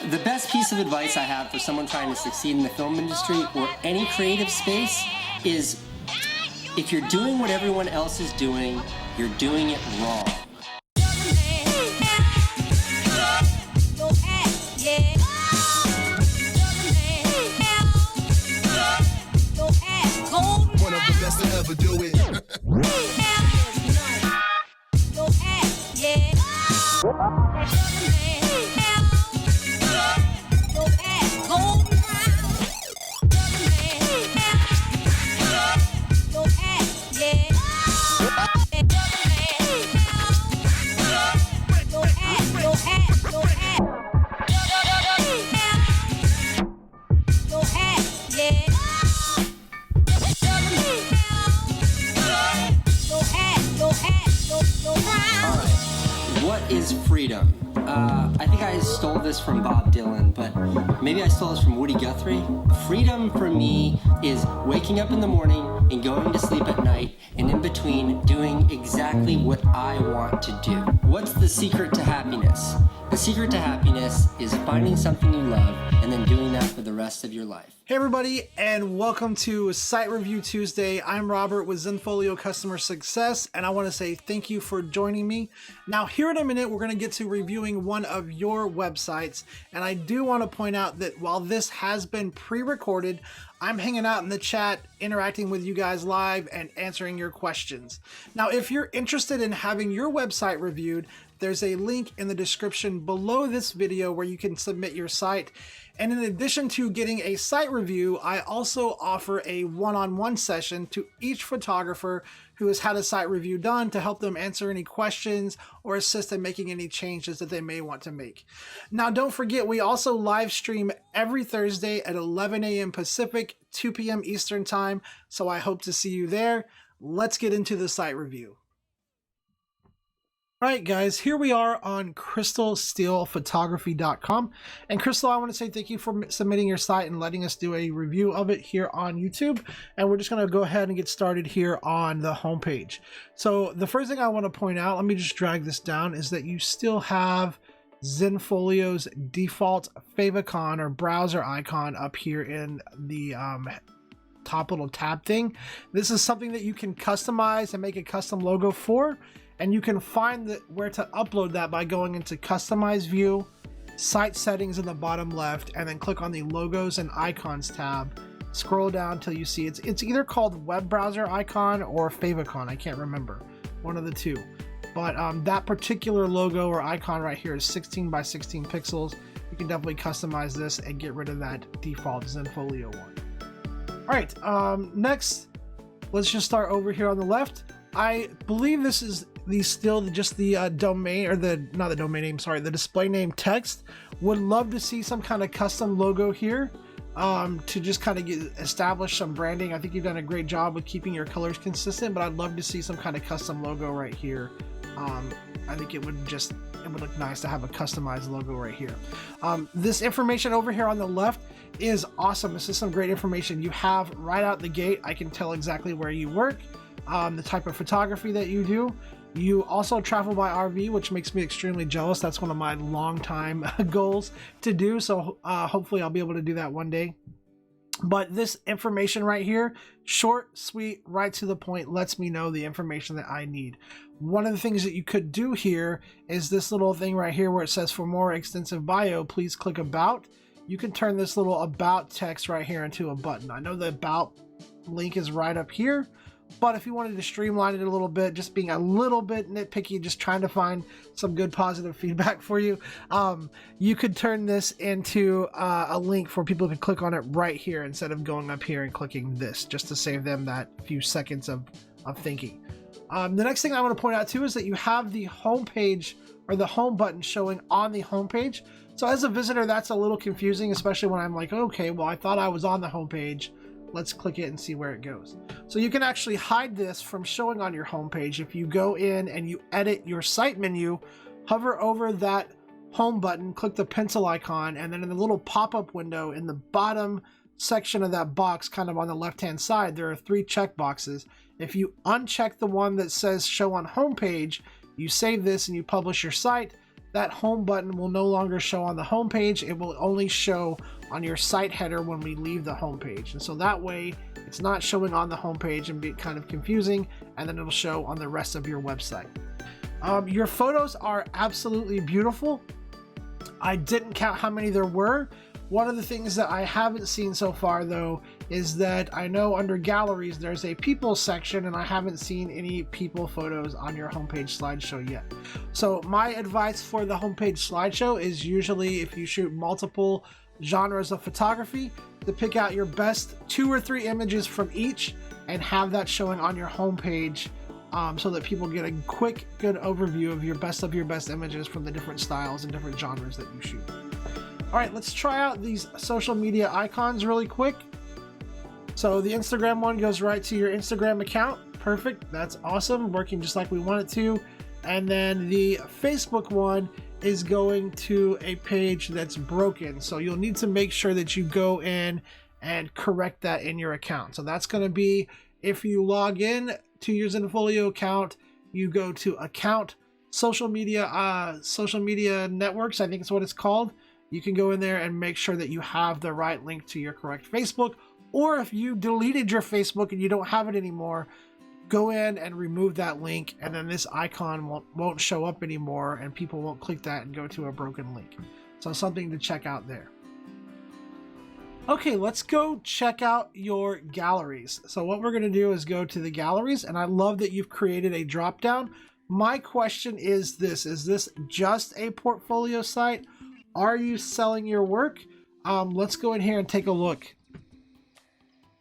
The best piece of advice I have for someone trying to succeed in the film industry or any creative space is if you're doing what everyone else is doing, you're doing it wrong. One of the best to ever do it. What is freedom? I think I stole this from Bob Dylan, but maybe I stole this from Woody Guthrie. Freedom for me is waking up in the morning and going to sleep at night, and in between doing exactly what I want to do. What's the secret to happiness? The secret to happiness is finding something you love and then doing that for the rest of your life. Hey everybody, and welcome to Site Review Tuesday. I'm Robert with Zenfolio Customer Success, and I want to say thank you for joining me. Now, here in a minute, we're going to get to reviewing one of your websites, and I do want to point out that while this has been pre-recorded, I'm hanging out in the chat, interacting with you guys live and answering your questions. Now, if you're interested in having your website reviewed, there's a link in the description below this video where you can submit your site. And in addition to getting a site review, I also offer a one-on-one session to each photographer who has had a site review done to help them answer any questions or assist in making any changes that they may want to make. Now, don't forget, we also live stream every Thursday at 11 a.m. Pacific, 2 p.m. Eastern Time, so I hope to see you there. Let's get into the site review. All right, guys, here we are on crystalsteelphotography.com. And Crystal, I want to say thank you for submitting your site and letting us do a review of it here on YouTube. And we're just going to go ahead and get started here on the homepage. So the first thing I want to point out, let me just drag this down, is that you still have Zenfolio's default favicon or browser icon up here in the top little tab thing. This is something that you can customize and make a custom logo for. And you can find where to upload that by going into Customize View, Site Settings in the bottom left, and then click on the Logos and Icons tab. Scroll down until you see it's either called Web Browser Icon or Favicon. I can't remember. One of the two. But that particular logo or icon right here is 16 by 16 pixels. You can definitely customize this and get rid of that default Zenfolio one. All right, next, let's just start over here on the left. I believe this is the domain, or not the domain name, sorry, the display name text. Would love to see some kind of custom logo here to just kind of establish some branding. I think you've done a great job with keeping your colors consistent, but I'd love to see some kind of custom logo right here. I think it would look nice to have a customized logo right here. This information over here on the left is awesome. This is some great information you have right out the gate. I can tell exactly where you work, the type of photography that you do. You also travel by RV, which makes me extremely jealous. That's one of my long-time goals to do, so hopefully I'll be able to do that one day. But this information right here, short, sweet, right to the point, lets me know the information that I need. One of the things that you could do here is this little thing right here where it says, for more extensive bio, please click About. You can turn this little About text right here into a button. I know the About link is right up here, but if you wanted to streamline it a little bit, just being a little bit nitpicky, just trying to find some good positive feedback for you, you could turn this into a link for people to click on it right here instead of going up here and clicking this, just to save them that few seconds of thinking. The next thing I want to point out too is that you have the home page or the home button showing on the home page. So as a visitor, that's a little confusing, especially when I'm like, okay, well, I thought I was on the home page. Let's click it and see where it goes. So you can actually hide this from showing on your homepage. If you go in and you edit your site menu, hover over that home button, click the pencil icon, and then in the little pop-up window in the bottom section of that box, kind of on the left-hand side, there are 3 check boxes. If you uncheck the one that says show on homepage, you save this and you publish your site, that home button will no longer show on the home page. It will only show on your site header when we leave the home page. And so that way it's not showing on the home page and be kind of confusing, and then it'll show on the rest of your website. Your photos are absolutely beautiful. I didn't count how many there were. One of the things that I haven't seen so far, though, is that I know under galleries there's a people section, and I haven't seen any people photos on your homepage slideshow yet. So my advice for the homepage slideshow is usually, if you shoot multiple genres of photography, to pick out your best 2 or 3 images from each and have that showing on your homepage, so that people get a quick, good overview of your best images from the different styles and different genres that you shoot. All right, let's try out these social media icons really quick. So the Instagram one goes right to your Instagram account. Perfect, that's awesome, working just like we want it to. And then the Facebook one is going to a page that's broken. So you'll need to make sure that you go in and correct that in your account. So that's gonna be, if you log in to your Zenfolio account, you go to account, social media networks, I think it's what it's called. You can go in there and make sure that you have the right link to your correct Facebook, or if you deleted your Facebook and you don't have it anymore, go in and remove that link, and then this icon won't show up anymore, and people won't click that and go to a broken link. So something to check out there. Okay, let's go check out your galleries. So what we're gonna do is go to the galleries, and I love that you've created a drop down. My question is this just a portfolio site? Are you selling your work? Let's go in here and take a look.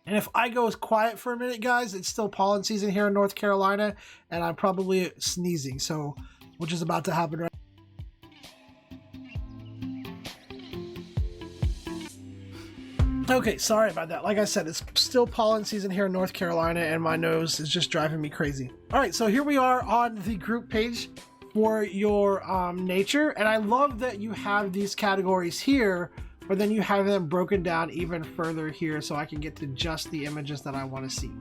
And if I go quiet for a minute, guys, it's still pollen season here in North Carolina, and I'm probably sneezing, so which is about to happen right. Okay, sorry about that. Like I said, it's still pollen season here in North Carolina, and my nose is just driving me crazy. All right, so here we are on the group page for your nature, and I love that you have these categories here, but then you have them broken down even further here, so I can get to just the images that I want to see.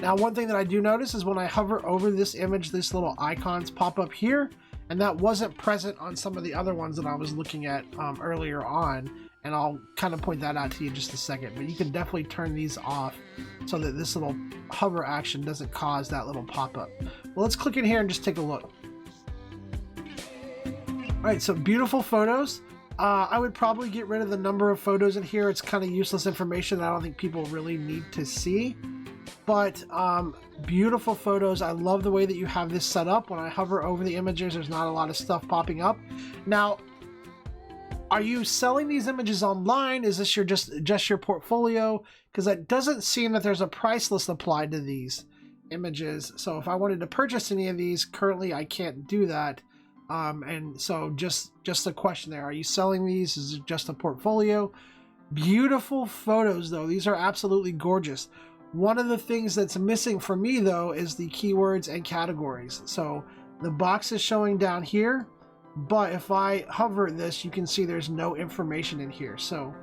Now, one thing that I do notice is when I hover over this image, these little icons pop up here, and that wasn't present on some of the other ones that I was looking at earlier on, and I'll kind of point that out to you in just a second. But you can definitely turn these off so that this little hover action doesn't cause that little pop-up. Well, let's click in here and just take a look. All right, so beautiful photos. I would probably get rid of the number of photos in here. It's kind of useless information that I don't think people really need to see. But beautiful photos. I love the way that you have this set up. When I hover over the images, there's not a lot of stuff popping up. Now, are you selling these images online? Is this your just your portfolio? Because it doesn't seem that there's a price list applied to these images. So if I wanted to purchase any of these, currently I can't do that. And so just a question there. Are you selling these? Is it just a portfolio? Beautiful photos, though. These are absolutely gorgeous. One of the things that's missing for me, though, is the keywords and categories. So the box is showing down here, but if I hover this, you can see there's no information in here. So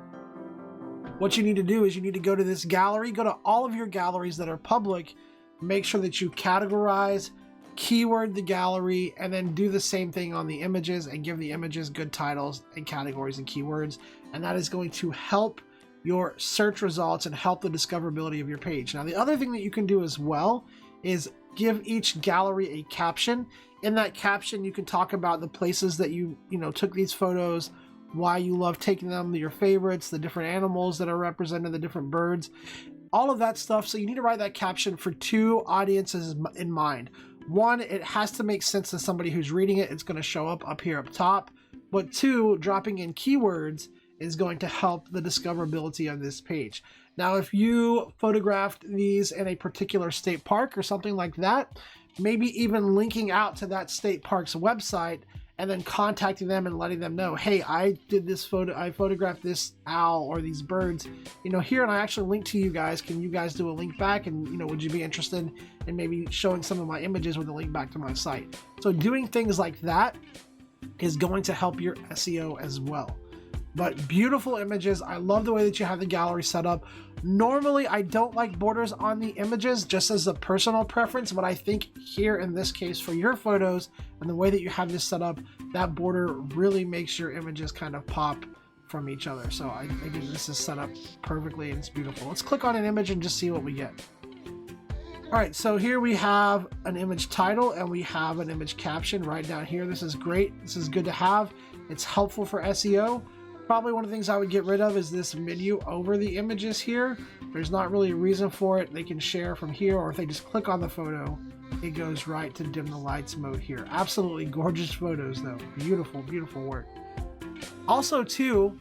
what you need to do is you need to go to this gallery, go to all of your galleries that are public, make sure that you categorize, keyword the gallery, and then do the same thing on the images and give the images good titles and categories and keywords. And that is going to help your search results and help the discoverability of your page. Now, the other thing that you can do as well is give each gallery a caption. In that caption, you can talk about the places that you took these photos, why you love taking them, your favorites, the different animals that are represented, the different birds, all of that stuff. So you need to write that caption for 2 audiences in mind. One, it has to make sense to somebody who's reading it. It's going to show up here up top. But 2, dropping in keywords is going to help the discoverability of this page. Now, if you photographed these in a particular state park or something like that, maybe even linking out to that state park's website and then contacting them and letting them know, hey, I did this photo, I photographed this owl or these birds, here, and I actually linked to you guys. Can you guys do a link back? And, would you be interested in maybe showing some of my images with a link back to my site? So doing things like that is going to help your SEO as well. But beautiful images. I love the way that you have the gallery set up. Normally, I don't like borders on the images, just as a personal preference, but I think here in this case for your photos and the way that you have this set up, that border really makes your images kind of pop from each other. So I think this is set up perfectly and it's beautiful. Let's click on an image and just see what we get. All right, so here we have an image title and we have an image caption right down here. This is great. This is good to have. It's helpful for SEO. Probably one of the things I would get rid of is this menu over the images here. There's not really a reason for it. They can share from here, or if they just click on the photo, it goes right to dim the lights mode here. Absolutely gorgeous photos though. Beautiful, beautiful work. Also too,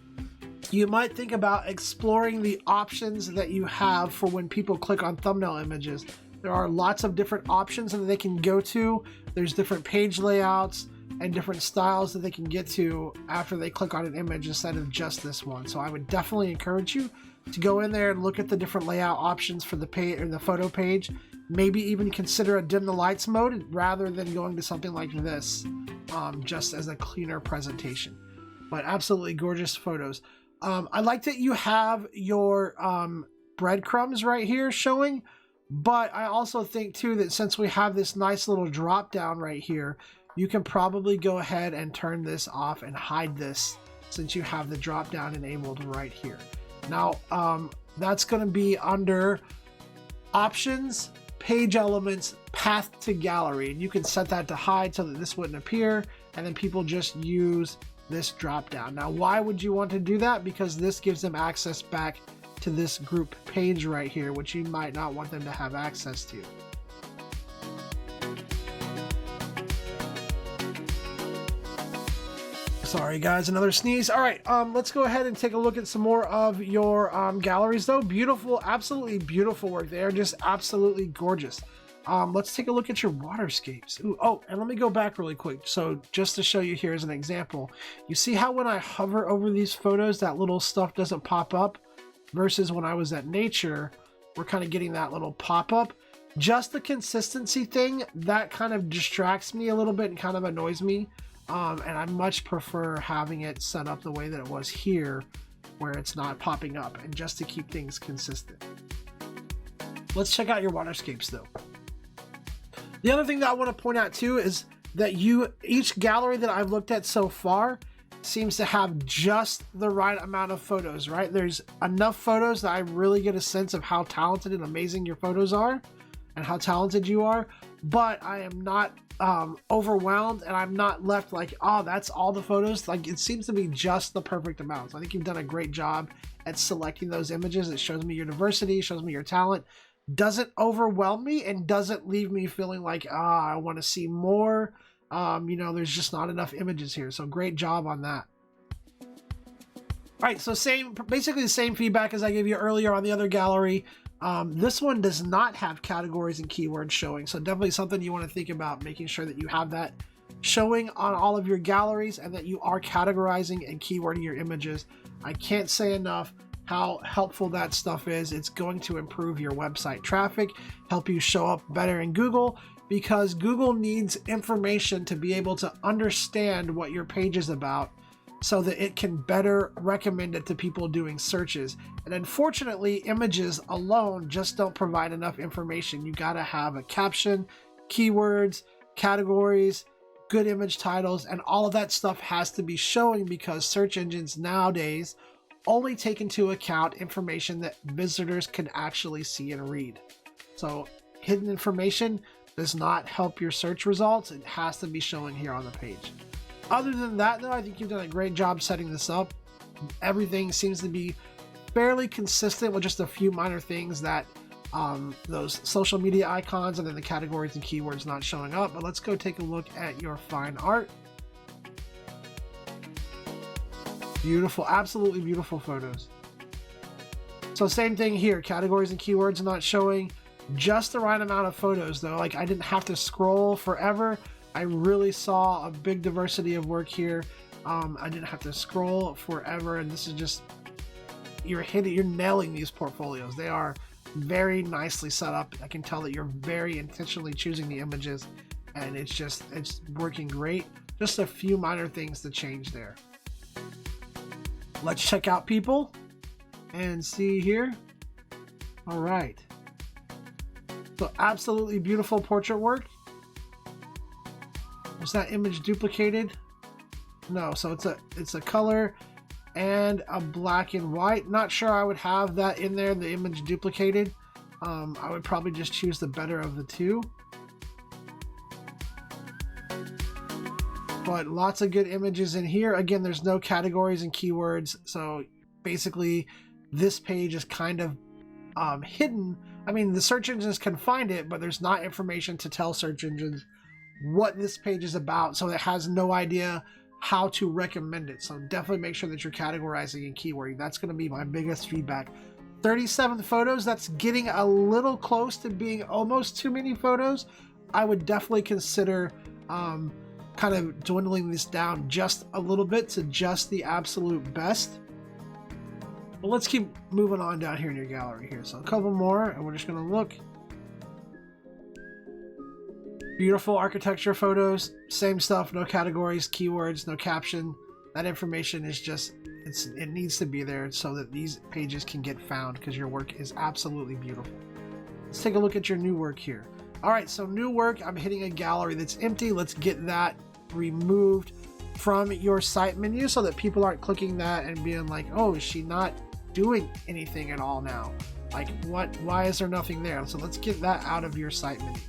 you might think about exploring the options that you have for when people click on thumbnail images. There are lots of different options that they can go to. There's different page layouts and different styles that they can get to after they click on an image instead of just this one. So I would definitely encourage you to go in there and look at the different layout options for the page or the photo page. Maybe even consider a dim the lights mode rather than going to something like this, just as a cleaner presentation. But absolutely gorgeous photos. I like that you have your breadcrumbs right here showing, but I also think too that since we have this nice little drop down right here, you can probably go ahead and turn this off and hide this since you have the drop down enabled right here. Now that's going to be under options, page elements, path to gallery, and you can set that to hide so that this wouldn't appear, and then people just use this drop down. Now why would you want to do that? Because this gives them access back to this group page right here, which you might not want them to have access to. Sorry guys, another sneeze. All right, let's go ahead and take a look at some more of your galleries though. Beautiful, absolutely beautiful work. They are just absolutely gorgeous. Let's take a look at your waterscapes. Ooh, oh, and let me go back really quick. So just to show you here as an example, you see how when I hover over these photos, that little stuff doesn't pop up versus when I was at nature, we're kind of getting that little pop up. Just the consistency thing, that kind of distracts me a little bit and kind of annoys me. And I much prefer having it set up the way that it was here, where it's not popping up, and just to keep things consistent. Let's check out your waterscapes though. The other thing that I want to point out too is that each gallery that I've looked at so far seems to have just the right amount of photos, right? There's enough photos that I really get a sense of how talented and amazing your photos are and how talented you are, but I am not overwhelmed, and I'm not left like, oh, that's all the photos. Like, it seems to be just the perfect amount. So I think you've done a great job at selecting those images. It shows me your diversity, shows me your talent, doesn't overwhelm me, and doesn't leave me feeling like, I want to see more. You know, there's just not enough images here. So great job on that. All right, so basically the same feedback as I gave you earlier on the other gallery. This one does not have categories and keywords showing, so definitely something you want to think about, making sure that you have that showing on all of your galleries and that you are categorizing and keywording your images. I can't say enough how helpful that stuff is. It's going to improve your website traffic, help you show up better in Google, because Google needs information to be able to understand what your page is about, so that it can better recommend it to people doing searches. And unfortunately, images alone just don't provide enough information. You gotta have a caption, keywords, categories, good image titles, and all of that stuff has to be showing, because search engines nowadays only take into account information that visitors can actually see and read. So hidden information does not help your search results. It has to be showing here on the page. Other than that though, I think you've done a great job setting this up. Everything seems to be fairly consistent with just a few minor things that those social media icons and then the categories and keywords not showing up. But let's go take a look at your fine art. Beautiful, absolutely beautiful photos. So same thing here, categories and keywords not showing, just the right amount of photos though. Like, I didn't have to scroll forever. I really saw a big diversity of work here. I didn't have to scroll forever, and this is just, you're nailing these portfolios. They are very nicely set up. I can tell that you're very intentionally choosing the images, and it's working great. Just a few minor things to change there. Let's check out people and see here. All right. So absolutely beautiful portrait work. Was that image duplicated? No, so it's a color and a black and white. Not sure I would have that in there, the image duplicated. I would probably just choose the better of the two. But lots of good images in here. Again, there's no categories and keywords, so basically this page is kind of hidden. I mean, the search engines can find it, but there's not information to tell search engines what this page is about, so it has no idea how to recommend it. So definitely make sure that you're categorizing and keywording. That's going to be my biggest feedback. 37 photos, that's getting a little close to being almost too many photos. I would definitely consider kind of dwindling this down just a little bit to just the absolute best. But let's keep moving on down here in your gallery here. So a couple more, and we're just going to look. Beautiful architecture photos, same stuff, no categories, keywords, no caption. That information is just, it needs to be there so that these pages can get found, because your work is absolutely beautiful. Let's take a look at your new work here. All right, so new work, I'm hitting a gallery that's empty. Let's get that removed from your site menu so that people aren't clicking that and being like, oh, is she not doing anything at all now? Like, what? Why is there nothing there? So let's get that out of your site menu.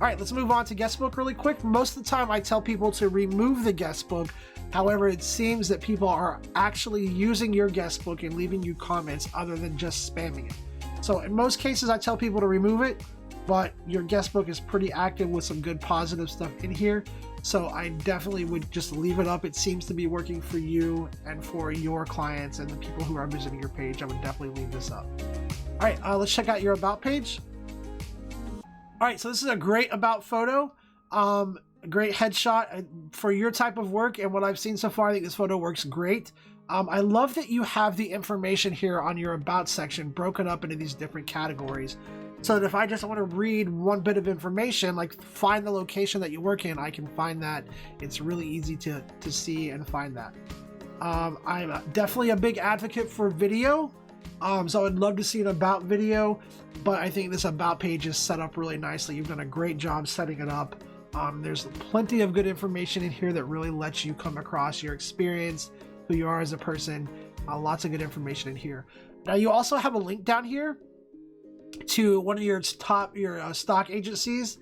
All right, let's move on to guestbook really quick. Most of the time I tell people to remove the guestbook. However, it seems that people are actually using your guestbook and leaving you comments other than just spamming it. So in most cases, I tell people to remove it, but your guestbook is pretty active with some good positive stuff in here. So I definitely would just leave it up. It seems to be working for you and for your clients and the people who are visiting your page. I would definitely leave this up. All right, let's check out your about page. All right, so this is a great about photo. A great headshot for your type of work, and what I've seen so far, I think this photo works great. I love that you have the information here on your about section broken up into these different categories, so that if I just want to read one bit of information, like find the location that you work in, I can find that. It's really easy to see and find that. I'm definitely a big advocate for video, so I would love to see an about video, but I think this about page is set up really nicely. You've done a great job setting it up. There's plenty of good information in here that really lets you come across your experience, who you are as a person. Lots of good information in here. Now you also have a link down here to one of your stock agencies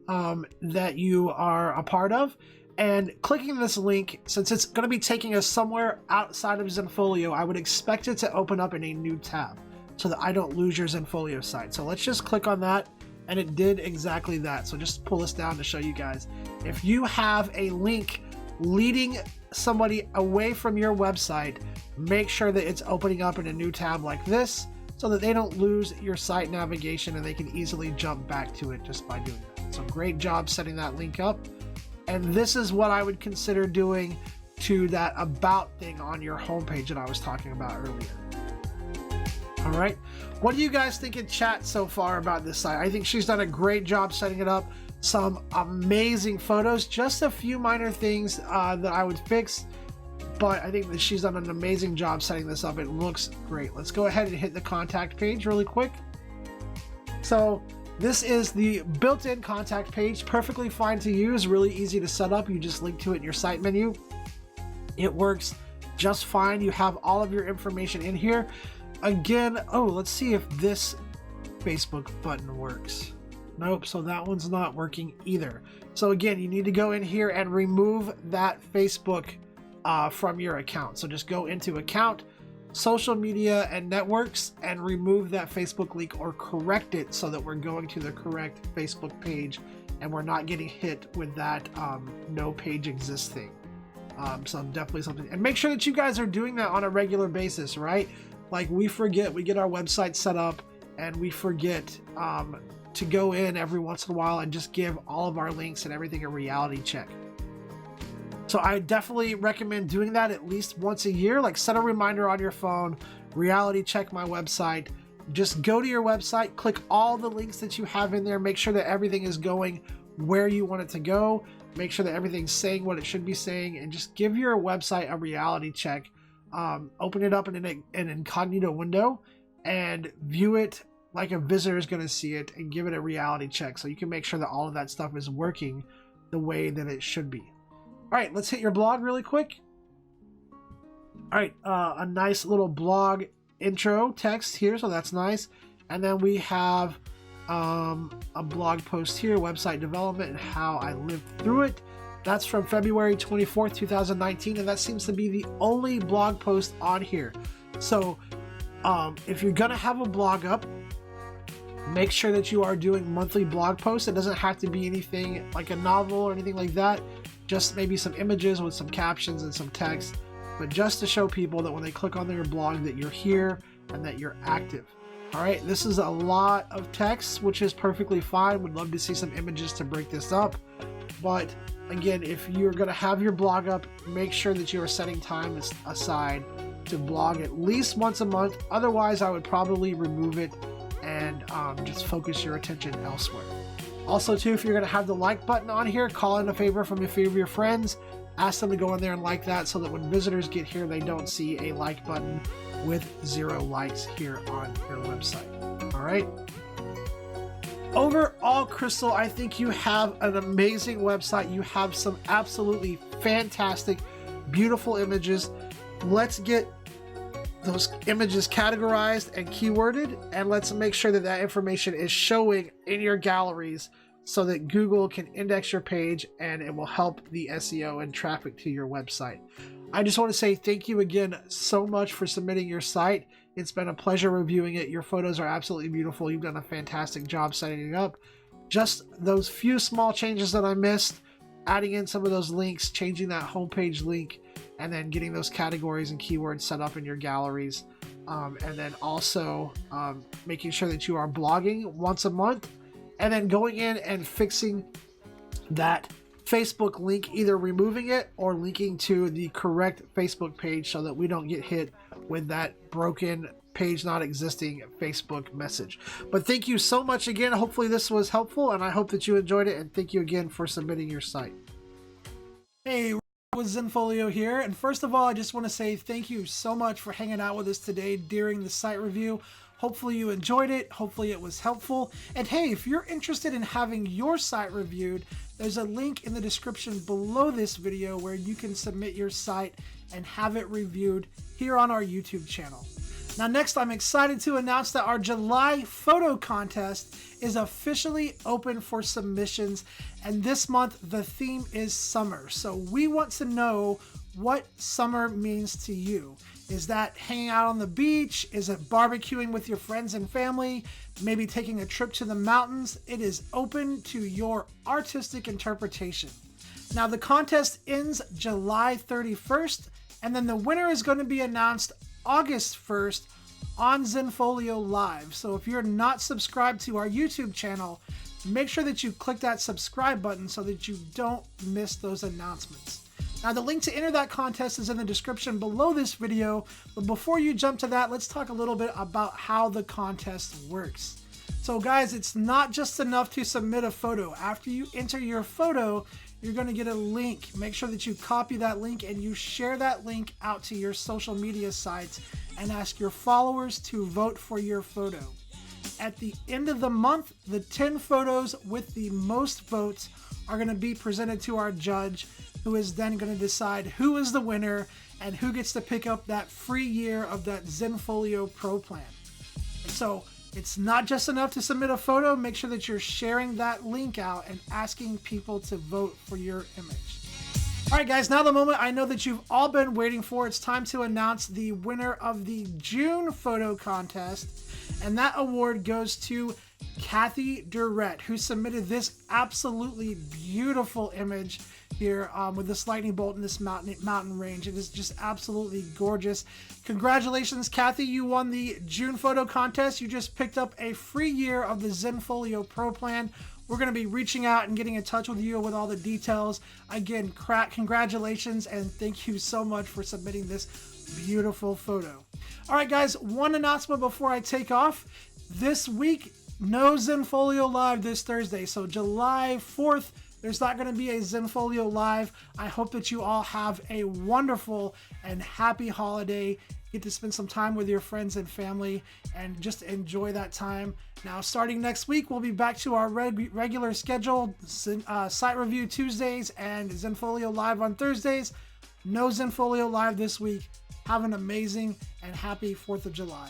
that you are a part of, and clicking this link, since it's going to be taking us somewhere outside of Zenfolio, I would expect it to open up in a new tab so that I don't lose your Zenfolio site. So let's just click on that, and it did exactly that. So just pull this down to show you guys. If you have a link leading somebody away from your website, make sure that it's opening up in a new tab like this so that they don't lose your site navigation and they can easily jump back to it just by doing that. So great job setting that link up. And this is what I would consider doing to that about thing on your homepage that I was talking about earlier. All right, what do you guys think in chat so far about this site? I think she's done a great job setting it up. Some amazing photos, just a few minor things that I would fix, but I think that she's done an amazing job setting this up. It looks great. Let's go ahead and hit the contact page really quick. So this is the built-in contact page, perfectly fine to use, really easy to set up. You just link to it in your site menu. It works just fine. You have all of your information in here. Again, oh, let's see if this Facebook button works. Nope, so that one's not working either. So again, you need to go in here and remove that Facebook from your account. So just go into account, social media and networks, and remove that Facebook link or correct it so that we're going to the correct Facebook page and we're not getting hit with that no page exists thing. So definitely something, and make sure that you guys are doing that on a regular basis, right? Like we forget, we get our website set up and we forget to go in every once in a while and just give all of our links and everything a reality check. So I definitely recommend doing that at least once a year. Like set a reminder on your phone, reality check my website. Just go to your website, click all the links that you have in there, make sure that everything is going where you want it to go, make sure that everything's saying what it should be saying, and just give your website a reality check open it up in an incognito window and view it like a visitor is going to see it, and give it a reality check so you can make sure that all of that stuff is working the way that it should be. All right, let's hit your blog really quick. All right, a nice little blog intro text here, so that's nice. And then we have a blog post here, website development and how I lived through it. That's from February 24th, 2019, and that seems to be the only blog post on here. So if you're gonna have a blog up, make sure that you are doing monthly blog posts. It doesn't have to be anything like a novel or anything like that, just maybe some images with some captions and some text, but just to show people that when they click on your blog that you're here and that you're active. All right, this is a lot of text, which is perfectly fine. Would love to see some images to break this up, but again, if you're going to have your blog up, make sure that you are setting time aside to blog at least once a month. Otherwise, I would probably remove it and just focus your attention elsewhere. Also, too, if you're going to have the like button on here, call in a favor from a few of your friends. Ask them to go in there and like that so that when visitors get here, they don't see a like button with 0 likes here on your website. All right. Overall, Crystal, I think you have an amazing website. You have some absolutely fantastic, beautiful images. Let's get those images categorized and keyworded, and let's make sure that that information is showing in your galleries so that Google can index your page and it will help the SEO and traffic to your website. I just want to say thank you again so much for submitting your site. It's been a pleasure reviewing it. Your photos are absolutely beautiful. You've done a fantastic job setting it up. Just those few small changes that I missed, adding in some of those links, changing that homepage link, and then getting those categories and keywords set up in your galleries. And then also making sure that you are blogging once a month, and then going in and fixing that Facebook link, either removing it or linking to the correct Facebook page so that we don't get hit with that broken page not existing Facebook message. But thank you so much again. Hopefully this was helpful, and I hope that you enjoyed it, and thank you again for submitting your site. Hey, with Zenfolio here, and first of all, I just want to say thank you so much for hanging out with us today during the site review. Hopefully you enjoyed it. Hopefully it was helpful. And hey, if you're interested in having your site reviewed, there's a link in the description below this video where you can submit your site and have it reviewed here on our YouTube channel. Now next, I'm excited to announce that our July photo contest is officially open for submissions, and this month the theme is summer. So we want to know what summer means to you. Is that hanging out on the beach? Is it barbecuing with your friends and family? Maybe taking a trip to the mountains? It is open to your artistic interpretation. Now the contest ends July 31st, and then the winner is going to be announced August 1st on Zenfolio Live. So if you're not subscribed to our YouTube channel, make sure that you click that subscribe button so that you don't miss those announcements. Now the link to enter that contest is in the description below this video, but before you jump to that, let's talk a little bit about how the contest works. So guys, it's not just enough to submit a photo. After you enter your photo, you're going to get a link. Make sure that you copy that link and you share that link out to your social media sites and ask your followers to vote for your photo. At the end of the month, the 10 photos with the most votes are going to be presented to our judge, who is then going to decide who is the winner and who gets to pick up that free year of that Zenfolio Pro plan. And so it's not just enough to submit a photo. Make sure that you're sharing that link out and asking people to vote for your image. All right, guys, now the moment I know that you've all been waiting for. It's time to announce the winner of the June photo contest. And that award goes to Kathy Durrett, who submitted this absolutely beautiful image here with this lightning bolt in this mountain range. It is just absolutely gorgeous. Congratulations, Kathy. You won the June photo contest. You just picked up a free year of the Zenfolio Pro plan. We're going to be reaching out and getting in touch with you with all the details. Again, congratulations, and thank you so much for submitting this beautiful photo. All right, guys, one announcement before I take off. This week, no Zenfolio Live this Thursday. So July 4th, there's not going to be a Zenfolio live. I hope that you all have a wonderful and happy holiday. Get to spend some time with your friends and family and just enjoy that time. Now, starting next week, we'll be back to our regular scheduled site review Tuesdays and Zenfolio live on Thursdays. No Zenfolio live this week. Have an amazing and happy 4th of July.